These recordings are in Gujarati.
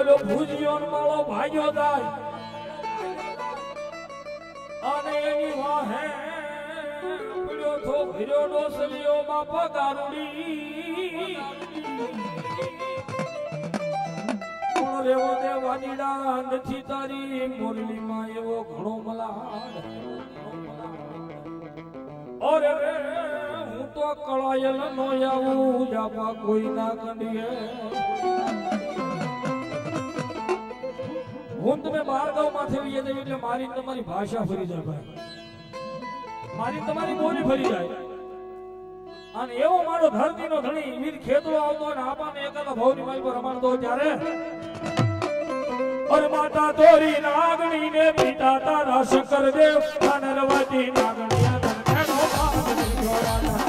પેલો ભુજિયો માળો ભાગ્યો જાય અને એની વાહે પડ્યો થો ભર્યો ડોસલીઓ બાપા ગારુડી કોણ રેવો દે વાડીડા નથી તારી મોરલીમાં એવો ઘણો મલાડ અરે રે હું તો કળાયલ નો આવું જાપા કોઈ ના કંડીએ હું તમે બારગાંવ માંથી લઈએ જઈએ એટલે મારી તમારી ભાષા ફરી જાય ભાઈ મારી તમારી બોલી ફરી જાય અને એવો મારો ધરતીનો ધણી વીર ખેતરો આવતો અને આપાને એકાદા ભાવની મારી પર રમાડતો ત્યારે અરે માતા તોરી નાગણી ને પિતા તારા શંકર દેવ નરવતી નાગણીયા ધરણો પાદ જોડાના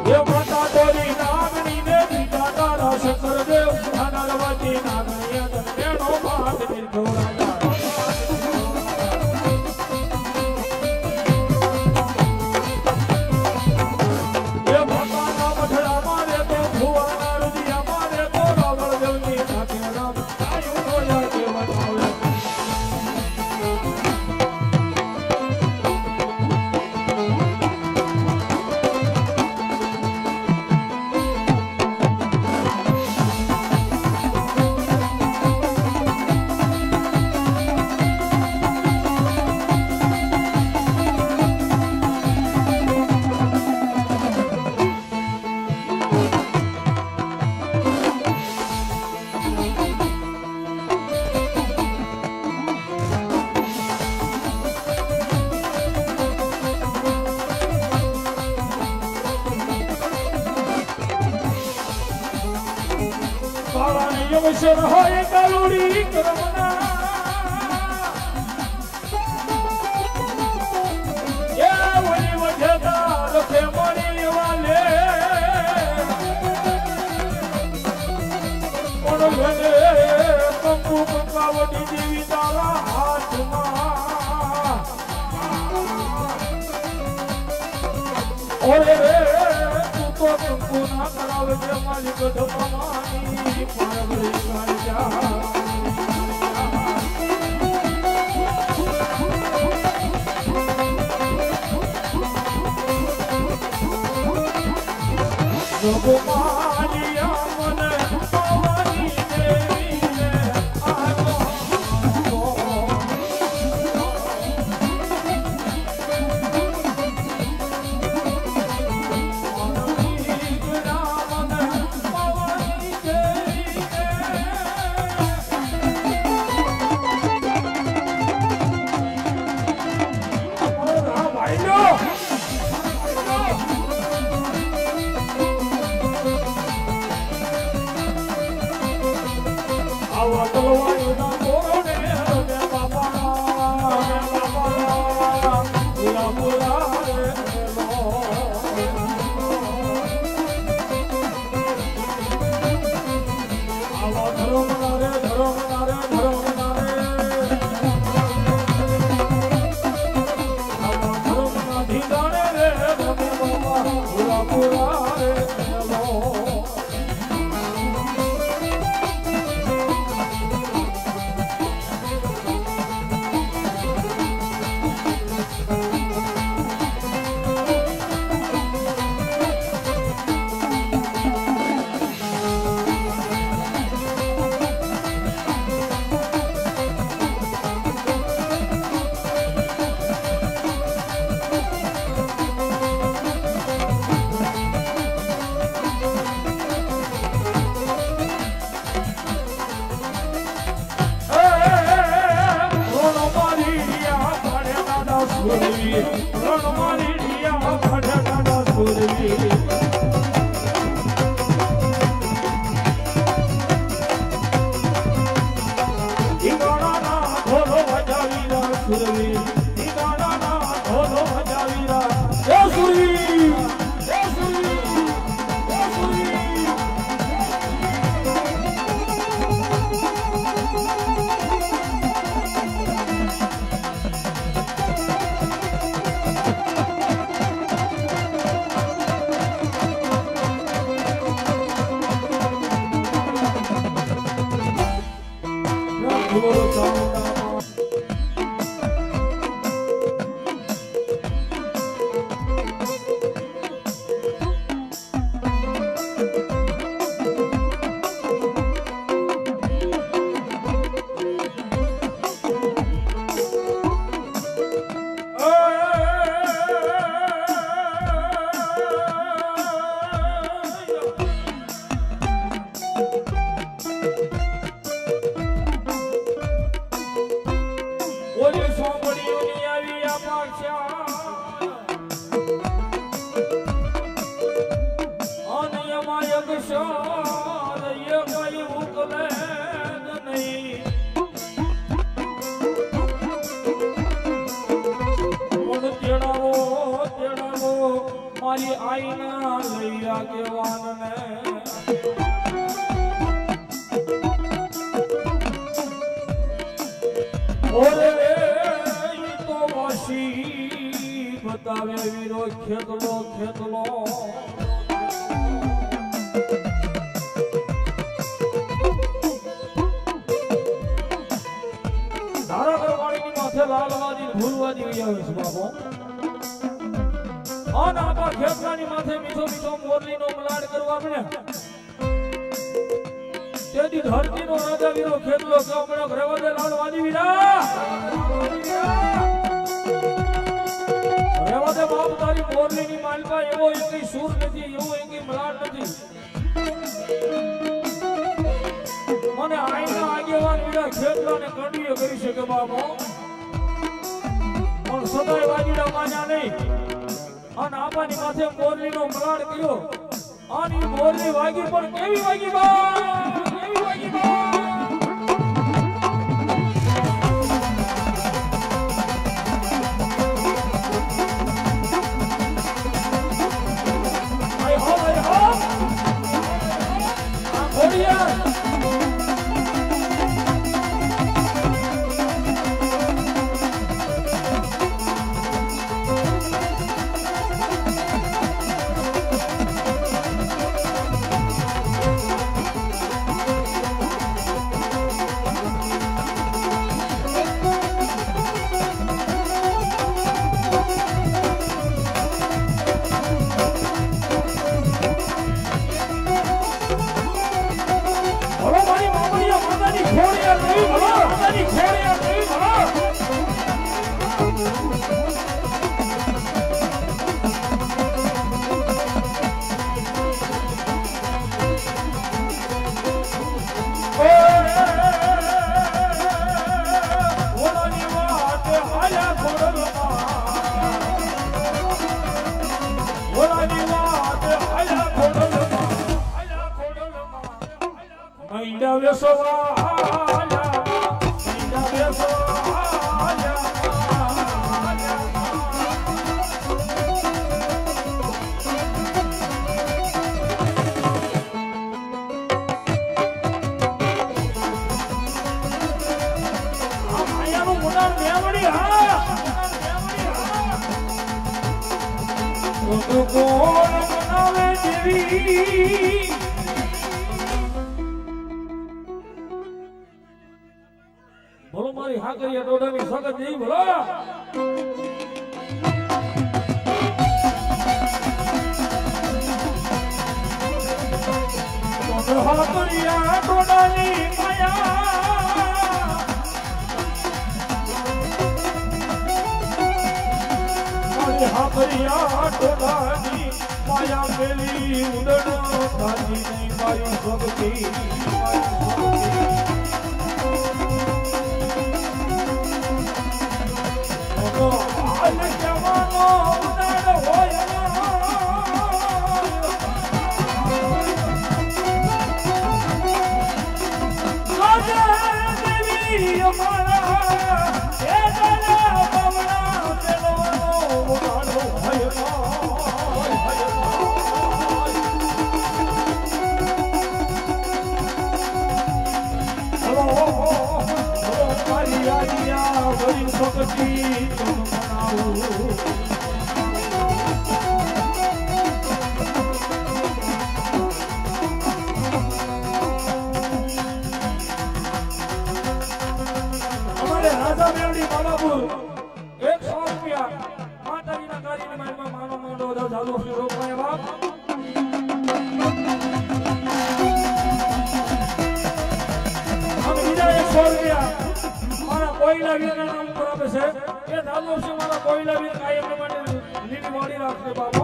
એ માતા તોરી નાગણી ને પિતા તારા શંકર દેવ નરવતી નાગણીયા ધરણો પાદ જોડાના યવશર હોય કાલુડી કરમના એ વળી વજતા લખે મળી વાલે કોણ ભલે કંકુ કંકાવટી દેવી તારા હાથમાં ઓરે રે તું તો કંકુ ના કરાવે છે માલિક ધમાની પારવરી કાળજા જોગો માલિયા મને પાવાની દેવી ને આજો બોલો ચામુંડા મારી આઈના લૈયા કેવાનને ઓરે ઈ તો વાસી બતાવે વીરો ખેતલો ખેતલો ધારા કરવાણીની માથે લાલવાદી ભૂલવાદી આવે છે બાપો અને આપા ખેતલાની માથે મીઠો મીઠો મોરલીનો મલાડ કરવા મળ્યા તેથી ધરતીનો રાજા વીરો ખેતલો કે હમણાં રહેવા દે લાલવાદી વીરા રહેવા દે બાપ તારી મોરલીની માલપા એવો એકી સૂર નથી એવો એકી મલાડ નથી મને આઈના આગેવાન વીરા ખેતલાને કંડીએ કરી શકે બાપો પણ સદાય વાજીડા માન્યા નહીં અને આપાની માથે મોરલીનો મલાડ કર્યો અને મોરલી વાગી પણ કેવી વાગી બા કેવી વાગી બા આય હો આ ઘોડિયા બોલો મારી હાકરિયા ડોડાની સગત નહીં બોલો હાકરિયા ડોડાની માયા મારી હાકરિયા ડોડાની માયા પેલી ઉડડો થાતી નહીં મારી ભક્તિ બાલાપુર 100 રૂપિયા માતાજીના કાર્યની માનમાં માનો માંડો ચાલુ શ્રી રોકવાય બાપ અને બીજા 100 રૂપિયા મારા કોઈલા વીરના નામ પર આપે છે એ ચાલુ છે મારા કોઈલા વીર કાયમ માટે લીલી વાળી રાખશે બાપો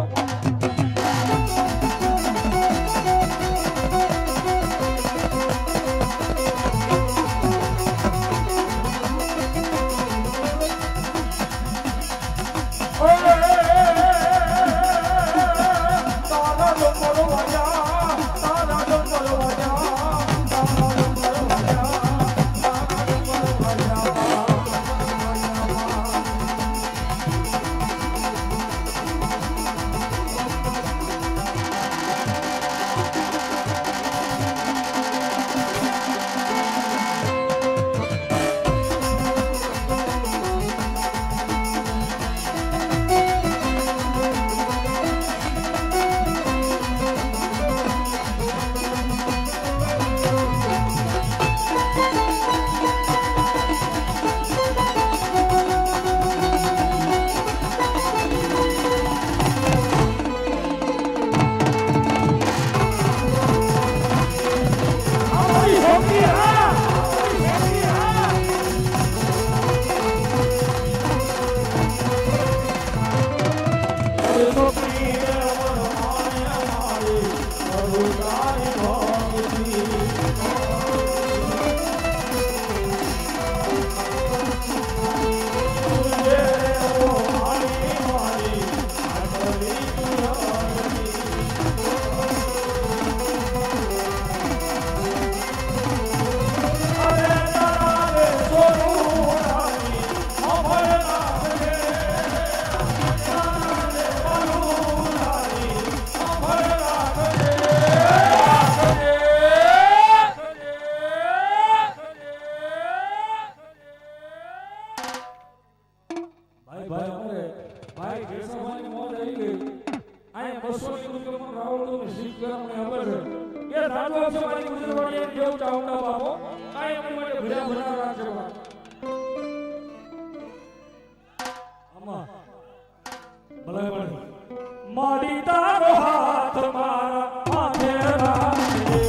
માડી તારો હાથ મારા માથે રાખજે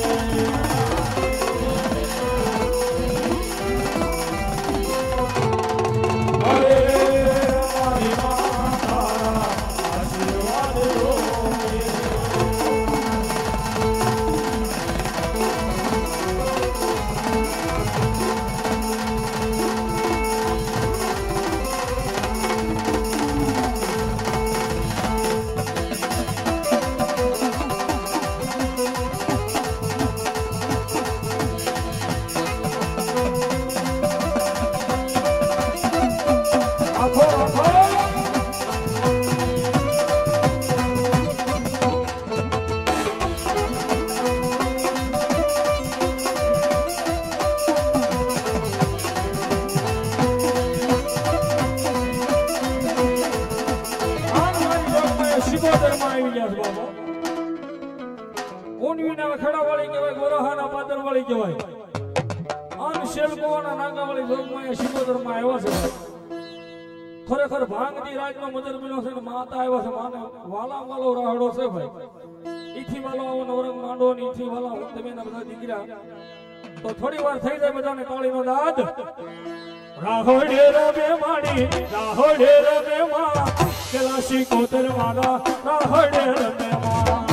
અરે મારી માં તારા આશીર્વાદ રોજે ખરેખર ભાંગની રાજનો મજર મિલો છે માતા આવ્યો છે માને વાલા વાલો રાહડો છે ભાઈ ઈથી વાલો આવો નવરંગ માંડો ની ઈથી વાલા તમે ના બધા દીકરા તો થોડી વાર થઈ જાય બધાને તાળીનો દાદ રાહોડે રમે માડી રાહોડે રમે માં કેલાશી કોતર વાલા રાહોડે રમે માં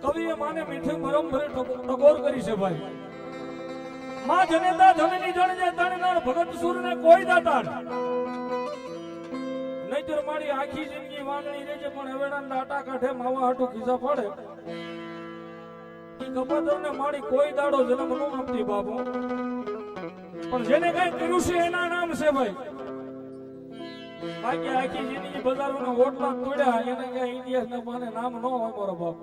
કવિએ માને મીઠી મરમ ભરે ટકોર કરી છે ભાઈ. માં જનેતા જનની જણજે તણનાર ભગત સુરને કોઈ દાતાર નહીતર મારી આખી જિંદગી વાંગણી રહેજે પણ હવેડા દાટા કાઢે માવા હાટુ ખિસ્સા પડે ઈ કપાતરને મારી કોઈ દાડો જન્મ નો આપતી બાપુ. પણ જેને કઈ કર્યું છે એના નામ છે ભાઈ. બાકી આખી જિંદગી બજારોના ઓટલા તોડ્યા એને કઈ ઇતિહાસના પાને નામ ન હોય મારો બાપ.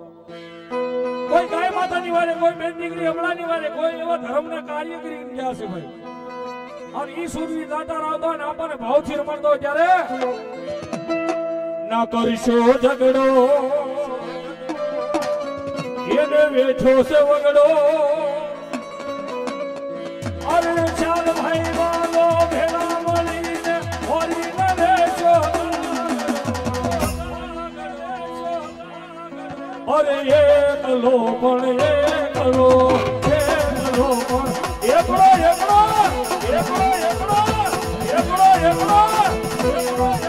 કોઈ ગાય માતાની વારે, કોઈ બેન દીકરી હમણાંની વારે, કોઈ એવા ધર્મના કાર્ય કરીને ગયા છે ભાઈ. અને ઈ સૂરવી દાતા આવતો ને આપણને ભાવથી રમણતો ત્યારે ના કરશો ઝઘડો એને વેઠો છે વગડો. અરે ચાલ ભાઈ વાલો ભેળા મળીને હોરીને વેચો. અરે એકલો પણ એકલો, એકલો પણ એકલો, એકલો, એકલો, એકલો, એકલો, એકલો, એકલો, એકલો.